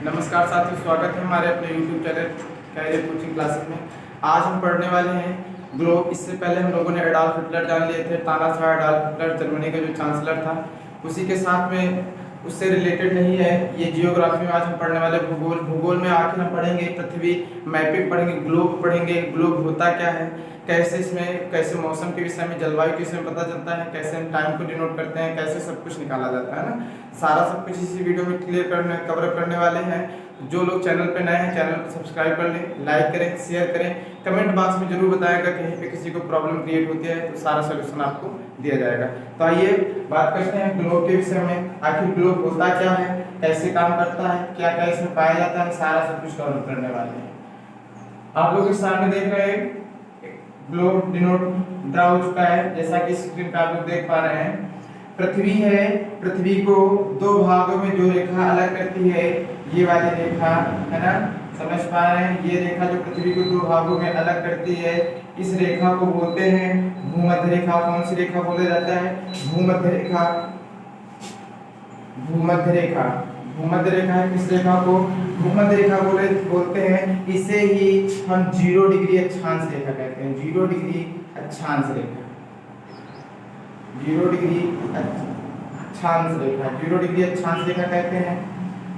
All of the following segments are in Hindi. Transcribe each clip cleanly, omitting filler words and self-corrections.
नमस्कार साथियों, स्वागत है हमारे अपने YouTube channel career coaching classes में। आज हम पढ़ने वाले हैं ग्लोब। इससे पहले हम लोगों ने एडॉल्फ हिटलर जान लिए थे। ताना था एडॉल्फ हिटलर, जर्मनी का जो चांसलर था। उसी के साथ में उससे रिलेटेड नहीं है ये जियोग्राफी में आज हम पढ़ने वाले भूगोल। भूगोल में आखिर हम पढ़ेंगे पृथ्वी, मैपिंग पढ़ेंगे, ग्लोब पढ़ेंगे। ग्लोब होता क्या है, कैसे इसमें कैसे मौसम के विषय में, जलवायु के विषय में पता चलता है, कैसे हम टाइम को डिनोट करते हैं, कैसे सब कुछ निकाला जाता है ना। सारा सब कुछ इसी वीडियो में कवर करने वाले हैं। जो लोग चैनल पे नए हैं, चैनल को सब्सक्राइब कर लें, लाइक करें, शेयर करें। कमेंट बॉक्स में जरूर बताएगा कहीं पे किसी को प्रॉब्लम क्रिएट होती है तो सारा सोल्यूशन आपको दिया जाएगा। तो आइए बात करते हैं ग्लोब के विषय में। आखिर ग्लोब होता क्या है, कैसे काम करता है, क्या क्या इसमें पाया जाता है, सारा सब कुछ कवर करने वाले हैं। आप लोग के सामने देख रहे हैं ग्लोब डिनोट ड्रा हो चुका है, जैसा कि स्क्रीन पे आप लोग देख पा रहे हैं। पृथ्वी है, पृथ्वी को दो भागों में जो रेखा अलग करती है ये वाली रेखा है ना, समझ पा रहे हैं। ये रेखा जो पृथ्वी को दो भागों में अलग करती है, इस रेखा को बोलते हैं भूमध्य रेखा। कौन सी रेखा बोला जाता है? भूमध्य रेखा। भूमध्य रेखा, भूमध्य रेखा है। किस रेखा को भूमध्य रेखा बोलते हैं। इसे ही हम 0 डिग्री अक्षांश रेखा कहते हैं। 0 डिग्री अक्षांश रेखा, 0 डिग्री अक्षांश रेखा, 0 डिग्री अक्षांश रेखा कहते हैं।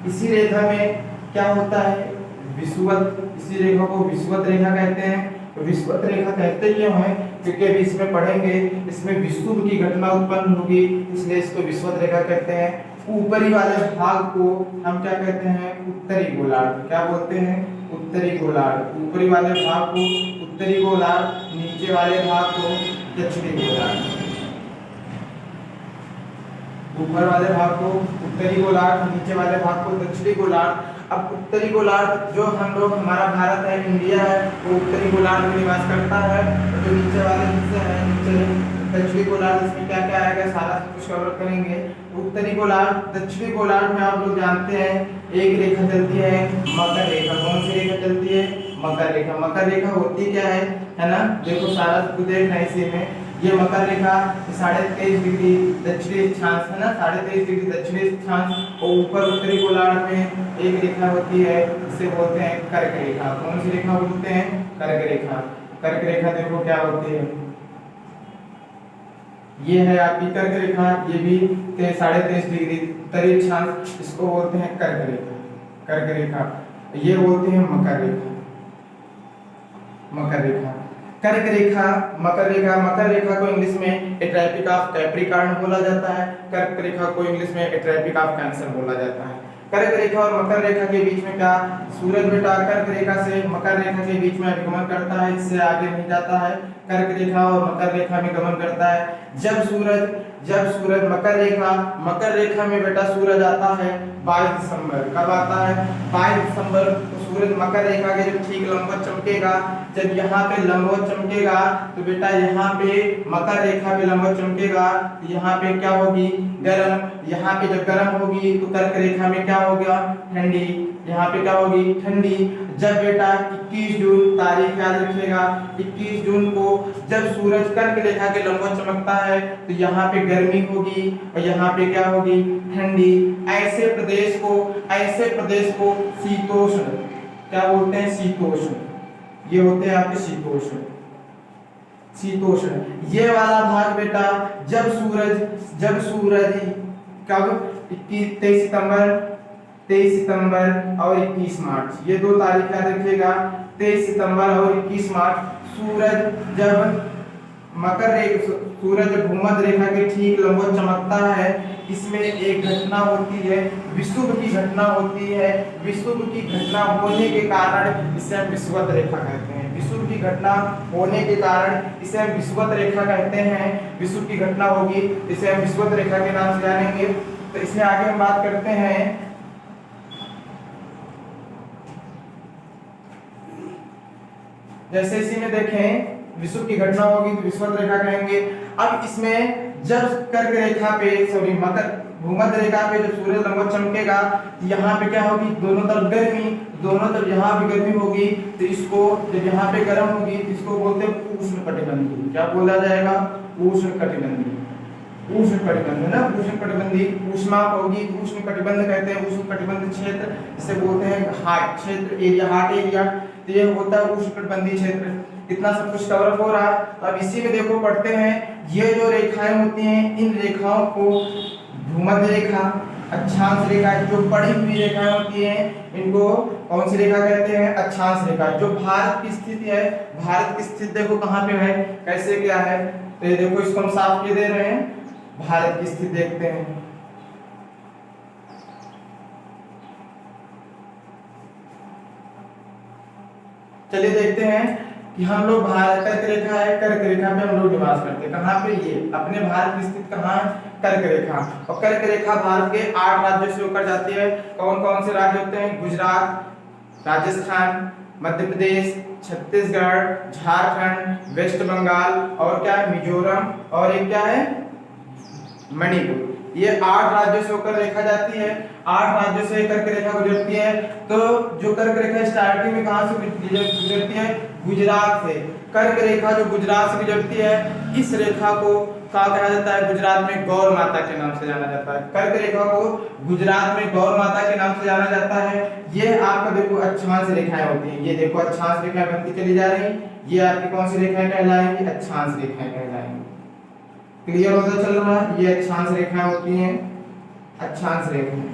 इसी रेखा में क्या होता है? विषुवत। इसी रेखा को विषुवत रेखा कहते हैं। विषुवत रेखा कहते क्यों है? क्योंकि अभी इसमें पढ़ेंगे, इसमें विषुव की घटना उत्पन्न होगी, इसलिए इसको विषुवत रेखा कहते हैं। ऊपरी वाले भाग को हम क्या कहते हैं? उत्तरी गोलार्ध। क्या बोलते हैं? उत्तरी गोलार्ध। ऊपरी वाले भाग को उत्तरी गोलार्ध, नीचे वाले भाग को दक्षिणी गोलार्ध। ऊपर वाले भाग को उत्तरी गोलार्ध, नीचे वाले भाग को दक्षिणी गोलार्ध। अब उत्तरी गोलार्ध जो हम लोग, हमारा भारत है, इंडिया है, वो उत्तरी गोलार्ध में निवास करता है। तो जो नीचे वाले हिस्से हैं, नीचे दक्षिणी गोलार्ध, इसमें क्या क्या आएगा सारा कुछ कवर करेंगे। उत्तरी गोलार्ध, दक्षिणी गोलार्ध में आप लोग जानते हैं एक रेखा चलती है मकर रेखा। कौन सी रेखा चलती है? मकर रेखा। मकर रेखा होती क्या है ना, देखो सारा कुछ देख रहे हैं इसी में। ये मकर रेखा 23.5 डिग्री दक्षिणी अक्षांश है ना, 23.5 डिग्री दक्षिणी अक्षांश। और ऊपर उत्तरी गोलार्ध में एक रेखा होती है, इसे बोलते हैं कर्क रेखा। कौन सी रेखा बोलते हैं? कर्क रेखा। कर्क रेखा देखो क्या होती है, ये है आपकी कर्क रेखा। ये भी 23.5 डिग्री उत्तरी अक्षांश, इसको बोलते हैं कर्क रेखा। कर्क रेखा ये बोलते हैं मकर रेखा। मकर रेखा, कर्क रेखा, मकर रेखा। मकर रेखा को इंग्लिश में ट्रॉपिक ऑफ कैप्रिकॉर्न बोला जाता है। कर्क रेखा को इंग्लिश में ट्रॉपिक ऑफ कैंसर बोला जाता है। कर्क रेखा और मकर रेखा के बीच में क्या? सूरज बेटा कर्क रेखा से मकर रेखा के बीच में गमन करता है, इससे आगे नहीं जाता है। कर्क रेखा और मकर रेखा में गमन करता है। जब सूरज मकर रेखा में बेटा सूरज आता है 22 दिसंबर। कब आता है? 22 दिसंबर को सूरज मकर रेखा के जब ठीक लंबवत चमकेगा। जब यहाँ पे लंबवत चमकेगा तो बेटा यहाँ पे मकर रेखा पे लंबवत चमकेगा, यहाँ पे क्या होगी? गर्म। यहाँ पे जब गर्म होगी तो कर्क रेखा में क्या होगा? ठंडी। यहाँ पे क्या होगी? ठंडी। जब बेटा 21 जून, तारीख याद रखिएगा, 21 जून को जब सूरज कर्क रेखा के लंबवत चमकता है तो यहाँ पे गर्मी होगी और यहाँ पे क्या होगी? ठंडी। ऐसे प्रदेश को शीतोष्ण क्या बोलते हैं? शीतोष्ण। ये होते हैं आपके शीतोष्ण। शीतोष्ण ये वाला भाग बेटा जब सूरज कब? 23 सितंबर और 21 मार्च, ये 2 तारीख याद रखिएगा। 23 सितंबर और 21 मार्च सूरज जब सूरज भूमध्य रेखा के ठीक लंबवत चमकता है, इसमें एक घटना होती है, विषुव की घटना होती है। विषुव की घटना होने के कारण इसे हम विषुवत रेखा कहते हैं। विषुव की घटना होने के कारण इसे हम विषुवत रेखा कहते हैं। विषुव की घटना होगी, इसे हम विषुवत रेखा के नाम से जानेंगे। तो इसमें आगे हम बात करते हैं, जैसे इसी में देखें विषुव की घटना होगी तो विषुवत रेखा कहेंगे। अब इसमें जब कर्क रेखा पे भूमध्य रेखा पे जब सूरज लंबवत चमकेगा तो यहाँ पे क्या होगी? दोनों तरफ गर्मी। दोनों तरफ यहाँ भी गर्मी होगी तो इसको, जब यहाँ पे गर्म होगी तो इसको बोलते हैं उष्ण कटिबंधीय। क्या बोला जाएगा? उष्ण कटिबंधीय। उष्ण कटिबंध है ना, उष्ण कटिबंधी ऊष्मा होगी, उष्ण कटिबंध कहते हैं उष्ण कटिबंध क्षेत्र, इसे बोलते हैं हाट क्षेत्र एरिया, हाट एरिया। तो ये होता है उष्ण कटिबंधीय क्षेत्र। इतना सब कुछ कवर अप हो रहा है। तो अब इसी में देखो पढ़ते हैं, ये जो रेखाएं होती हैं इन रेखाओं को भूमध्य रेखा, अक्षांश रेखा, जो पड़ी हुई रेखाएं होती हैं इनको कौन सी रेखा कहते हैं, अक्षांश रेखा। जो भारत की स्थिति है, भारत की स्थिति देखो कहाँ पे है, कैसे क्या है। तो ये देखो इसको हम साफ किए दे रहे हैं, भारत की स्थिति देखते हैं। चलिए देखते हैं कि हम लोग भारत कर्क रेखा है, कर्क रेखा पे हम लोग निवास करते हैं। कहाँ पे, ये अपने भारत की स्थिति कहाँ है, कर्क रेखा। और कर्क रेखा भारत के 8 राज्यों से होकर जाती है। कौन कौन से राज्य होते हैं, गुजरात, राजस्थान, मध्य प्रदेश, छत्तीसगढ़, झारखंड, वेस्ट बंगाल और क्या है, मिजोरम, और एक क्या है, मणिपुर। ये 8 राज्यों से होकर रेखा जाती है। 8 राज्यों से कर्क रेखा गुजरती है। तो जो कर्क रेखा स्टार्टिंग में कहां से गुजरती है, गुजरात से। कर्क रेखा जो गुजरात से गुजरती है, इस रेखा को क्या कहा जाता है, गुजरात में गौर माता के नाम से जाना जाता है। कर्क रेखा को गुजरात में गौर माता के नाम से जाना जाता है। ये आपका देखो अक्षांश रेखाएं होती हैं, ये देखो अक्षांश रेखाएं बनती चली जा रही, ये आपकी कौन सी रेखाएं कहलाएंगी, अक्षांश रेखाएं कहलाएंगी। क्लियर होता चल रहा है, ये अक्षांश रेखाएं होती हैं, अक्षांश रेखाएं।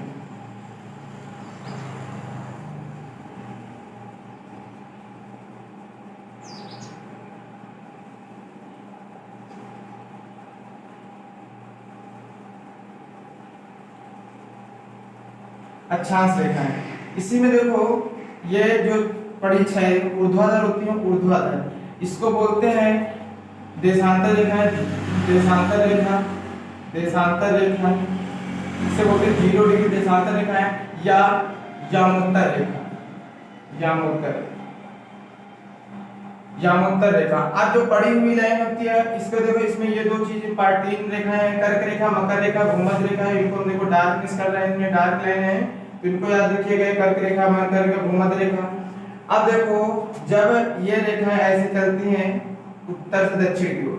अक्षांश रेखाएं। इसी में देखो ये जो पड़ी छह ऊर्ध्वाधर होती है, ऊर्ध्वाधर, इसको बोलते हैं देशांतर रेखाएं, देशांतर रेखा, देशांतर रेखा, इसे बोलते हैं 0 डिग्री देशांतर रेखाएं या यामोत्तर रेखा, यामोत्तर, यामोत्तर रेखा। अब जो पड़ी हुई लाइन होती है इसको देखो, इसमें ये दो चीजें पार्टीन रेखाएं हैं, कर्क रेखा, मकर रेखा, भूमध्य रेखा है। इनको देखो डार्कनेस कर रहे हैं, इनमें डार्क लाइन है, तो इनको याद रखिएगा, कर्क रेखा, मकर रेखा, भूमध्य रेखा। अब देखो जब ये रेखाएं ऐसे चलती हैं उत्तर से दक्षिण की ओर,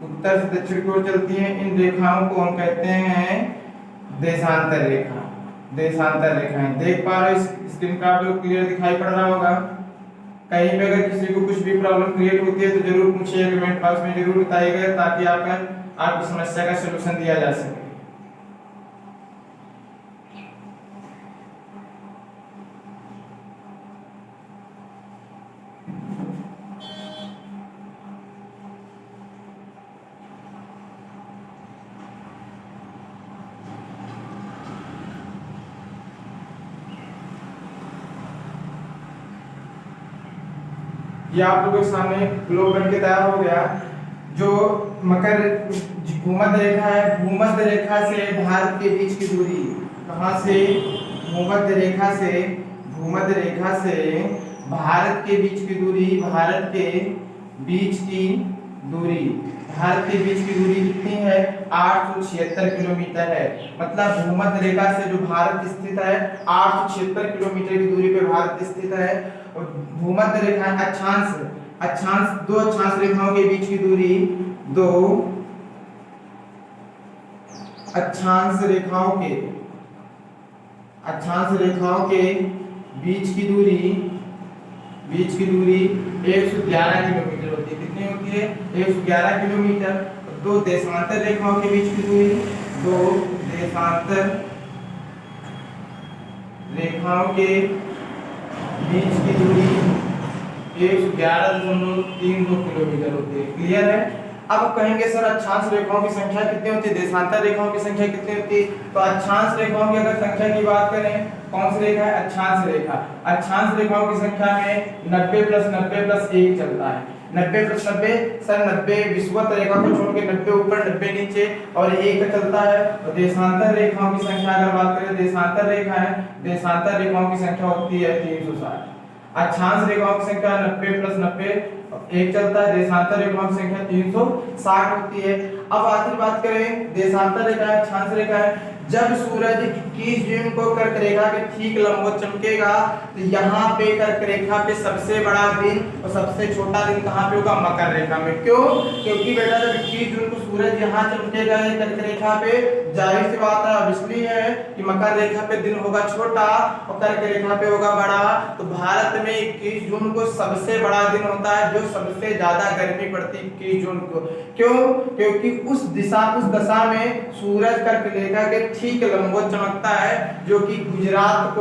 उत्तर से दक्षिण की ओर चलती हैं, इन रेखाओं को हम कहते हैं देशांतर रेखा, देशांतर रेखाएं। देख पा रहे हो स्क्रीन पर आप लोग क्लियर दिखाई पड़ रहा होगा। कहीं पे अगर किसी को कुछ भी प्रॉब्लम क्रिएट होती है तो जरूर पूछिए, कमेंट बॉक्स में जरूर बताइएगा, ताकि आपकी समस्या का सलूशन दिया जा सके। ये आप लोगों के सामने ग्लोब बन के तैयार हो गया। जो मकर भूमध्य रेखा है, भूमध्य रेखा से भारत के बीच की दूरी, कहां से, भूमध्य रेखा से, भूमध्य रेखा से भारत के बीच की दूरी, भारत के बीच की दूरी, भारत के बीच की दूरी कितनी है, 876 किलोमीटर है। मतलब भूमध्य रेखा से जो भारत स्थित है 876 किलोमीटर की दूरी पे भारत स्थित है। और भूमध्य रेखा अक्षांश, अक्षांश, दो अक्षांश रेखाओं के बीच की दूरी, दो अक्षांश रेखाओं के, अक्षांश रेखाओं के बीच की दूरी, बीच की दूरी 111 किलोमीटर होती है। कितनी होती है, 111 किलोमीटर। दो देशांतर रेखाओं के बीच की दूरी, दो देशांतर रेखाओं के बीच की दूरी 111.32 किलोमीटर होती है। क्लियर है। अब कहेंगे सर अक्षांश रेखाओं की संख्या कितनी होती है, देशांतर रेखाओं की संख्या कितनी होती है। तो अक्षांश रेखाओं की अगर संख्या की बात करें, कौन सी रेखा है, अक्षांश रेखा। अक्षांश रेखाओं की संख्या में 90 + 90 + 1 चलता है। 90 + 90 सर 90 विषुवत रेखा को छोड़ के 90 ऊपर 90 नीचे और 1 चलता है। और देशांतर रेखाओं की संख्या अगर बात करें, देशांतर रेखा है, देशांतर रेखाओं की संख्या होती है 360। अक्षांश रेखाओं की संख्या 90 + 90 1 चलता है, देशांतर रेखाओं की संख्या 360 होती है। अब आखिरी बात करें, देशांतर रेखा है, अक्षांश रेखा है। जब सूरज 21 जून को कर्क रेखा के ठीक लंबवत चमकेगा तो यहाँ पे कर्क रेखा पे सबसे बड़ा दिन और सबसे छोटा दिन कहाँ पे होगा, मकर रेखा में। क्यों, क्योंकि बेटा जब 21 जून को सूरज यहाँ चमकेगा ये कर्क रेखा पे, जाहिर सी बात है ऑब्वियसली है कि मकर रेखा पे दिन होगा छोटा और कर्क रेखा पे होगा बड़ा। तो भारत में 21 जून को सबसे बड़ा दिन होता है, जो सबसे ज्यादा गर्मी पड़ती है 21 जून को। क्यों? क्योंकि उस दशा में सूरज कर्क रेखा के ठीक लंबवत चमकता है, जो कि गुजरात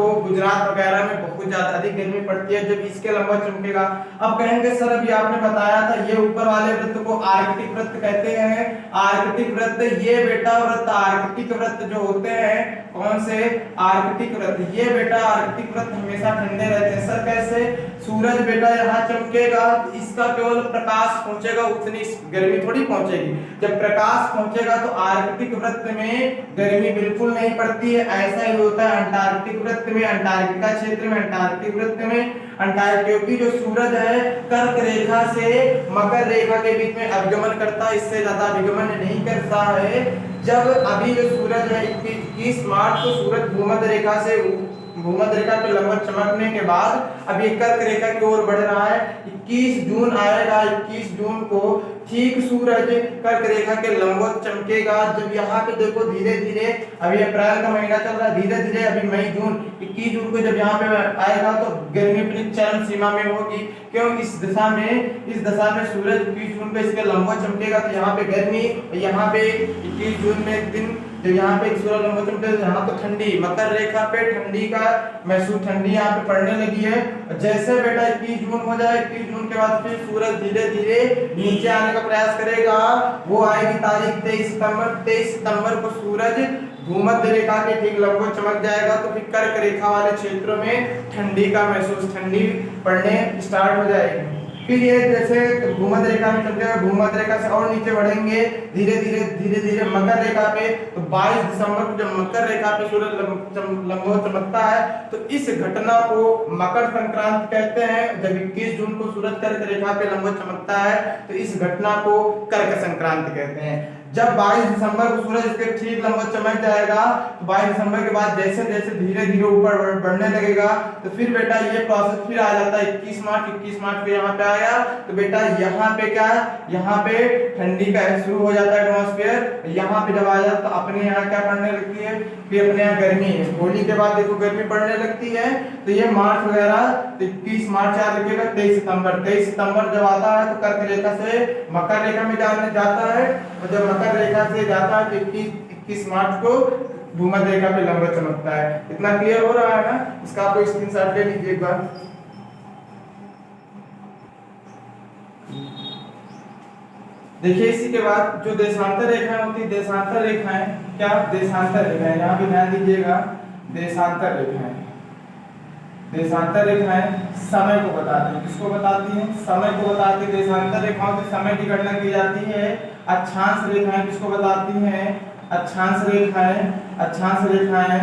वगैरह में बहुत ज्यादा अधिक गर्मी पड़ती है जब इसके लंबवत चमकेगा। अब कहेंगे सर अभी आपने बताया था ये ऊपर वाले वृत्त को आर्कटिक वृत्त कहते हैं। आर्कटिक वृत्त, ये बेटा वृत्त आर्कटिक वृत्त जो होते हैं, कौन से? आर्कटिक वृत्त। ये बेटा आर्कटिक वृत्त हमेशा ठंडे रहते हैं। सर कैसे? सूरज बेटा यहाँ चमकेगा, इसका केवल प्रकाश पहुंचेगा, उतनी गर्मी थोड़ी पहुंचेगी। जब प्रकाश पहुंचेगा तो आर्कटिक वृत्त में गर्मी बिल्कुल नहीं पड़ती है। ऐसा ही होता है अंटार्कटिक वृत्त में, अंटार्कटिका क्षेत्र में, अंटार्कटिक वृत्त में। क्योंकि जो सूरज है कर्क रेखा से मकर रेखा के बीच में अभिगमन करता है, इससे ज्यादा अभिगमन नहीं करता है। जब अभी जो सूरज है 21 मार्च को सूरज भूमध्य रेखा पे लंबवत चमकने के बाद अब ये कर्क रेखा की ओर बढ़ रहा है। 21 जून आएगा, 21 जून को ठीक सूरज कर्क रेखा के लंबवत चमकेगा। जब यहाँ पे देखो धीरे धीरे, अभी अप्रैल का महीना चल रहा है, धीरे धीरे अभी मई जून, 21 जून को जब यहाँ पे आएगा तो गर्मी अपनी चरम सीमा में होगी। क्यों? इस दशा में सूरज 21 जून को इसके लंबवत चमकेगा तो यहाँ पे गर्मी, यहाँ पे 21 जून में एक दिन जब यहाँ पे सूरज लंबवत चमकेगा, यहाँ तो ठंडी, मकर रेखा पे ठंडी का महसूस, ठंडी यहाँ पे पड़ने लगी है। जैसे बेटा 21 जून हो जाए, 21 जून के बाद फिर सूरज धीरे धीरे नीचे आने का प्रयास करेगा। वो आएगी तारीख 23 सितंबर। 23 सितंबर को सूरज भूमध्य रेखा के ठीक लंबवत चमक जाएगा तो फिर कर्क रेखा वाले क्षेत्रों में ठंडी का महसूस, ठंडी पड़ने स्टार्ट हो जाएगी। फिर ये जैसे भूमध्य रेखा में चमकेगा, भूमध्य रेखा से और नीचे बढ़ेंगे धीरे धीरे मकर रेखा पे। तो 22 दिसंबर को जब मकर रेखा पे सूरज लंबवत चमकता है तो इस घटना को मकर संक्रांति कहते हैं। जब 21 जून को सूरज कर्क रेखा पे लंबवत चमकता है तो इस घटना को कर्क संक्रांति कहते हैं। जब 22 दिसंबर को सूरज इसके ठीक लंबवत चमक जाएगा तो 22 दिसंबर के बाद जैसे जैसे धीरे धीरे ऊपर बढ़ने लगेगा तो फिर बेटा ये प्रोसेस फिर आ जाता है 21 मार्च को यहाँ पे आया तो बेटा यहाँ पे क्या, यहाँ पे ठंडी का शुरू हो जाता है एटमॉस्फेयर। यहाँ पे जब आ जाता तो अपने यहाँ क्या पड़ने लगती है, फिर अपने यहाँ गर्मी है। होली के बाद देखो गर्मी पड़ने लगती है तो ये मार्च वगैरह, तो 21 मार्च याद रखिएगा। 23 सितंबर जब आता है तो कर्क रेखा से मकर रेखा में जाता है और जब मकर रेखा से जाता है तो 21 मार्च को भूमध्य रेखा पे लंबवत चमकता है। इतना क्लियर हो रहा है ना? इसका आपको स्क्रीनशॉट ले लीजिए एक बार। देखिए इसी के बाद जो देशांतर रेखाएं होती है, देशांतर रेखाएं क्या, देशांतर रेखाएं, यहाँ पे ध्यान दीजिएगा। देशांतर रेखाएं समय को बताती हैं। किसको बताती हैं? समय को बताती है। देशांतर रेखाओं से समय की गणना की जाती है। अक्षांश रेखाएं किसको बताती हैं? अक्षांश रेखाएं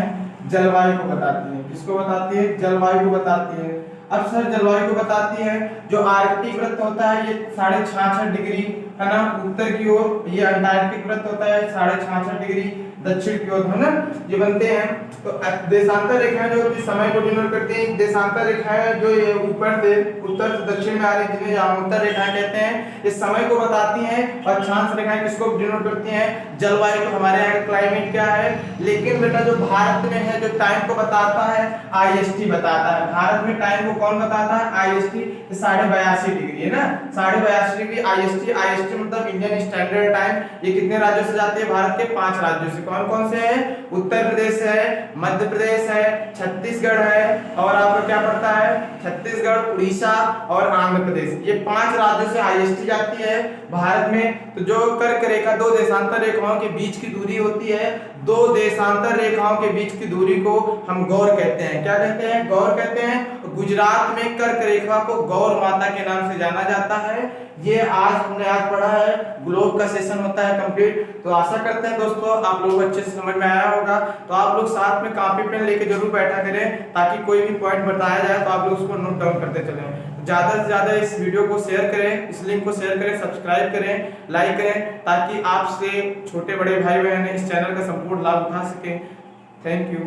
जलवायु को बताती हैं। किसको बताती है? जलवायु को बताती है। अब सर जलवायु को बताती है, जो आर्कटिक वृत्त होता है ये 66.5 डिग्री है ना उत्तर की ओर, ये अंटार्कटिक वृत्त होता है 66.5 डिग्री दक्षिण की ओर, है ना, ये बनते हैं। तो देशांतर रेखाएं जो समय को डिनोट करती हैं, देशांतर रेखाएं जो ये ऊपर से उत्तर से दक्षिण में आ रही जिन्हें यामांतर रेखाएं कहते हैं, ये समय को बताती हैं। और अक्षांश रेखाएं किसको डिनोट करती हैं? जलवायु को। हमारे यहाँ का क्लाइमेट क्या है, लेकिन बेटा जो भारत में है जो टाइम को बताता है IST बताता है। भारत में टाइम को कौन बताता है? IST। 82.5 डिग्री है ना, 82.5 डिग्री IST मतलब इंडियन स्टैंडर्ड टाइम। ये कितने राज्यों से जाती है? भारत के 5 राज्यों से। कौन कौन से हैं? उत्तर प्रदेश है, मध्य प्रदेश है, छत्तीसगढ़ है और आपको क्या पड़ता है? छत्तीसगढ़, उड़ीसा और आंध्र प्रदेश। ये 5 राज्यों से IST जाती है भारत में। तो जो कर्क रेखा, दो देशांतर रेखाओं के बीच की दूरी होती है, दो देशांतर रेखाओं के बीच की दूरी को हम गौर कहते हैं। क्या कहते हैं? गौर कहते हैं। गुजरात में कर्क रेखा को गौर माता के नाम से जाना जाता है। ये आज हमने पढ़ा है, ग्लोब का सेशन होता है कंप्लीट। तो आशा करते हैं दोस्तों आप लोगों को अच्छे से समझ में आया होगा। तो आप लोग साथ में कॉपी पेन लेके जरूर बैठा करें, ताकि कोई भी पॉइंट बताया जाए तो आप लोग उसको नोट डाउन करते चलें। ज्यादा से ज्यादा इस वीडियो को शेयर करें, इस लिंक को शेयर करें, सब्सक्राइब करें, लाइक करें, ताकि आपसे छोटे बड़े भाई बहन इस चैनल का संपूर्ण लाभ उठा सकें। Thank you.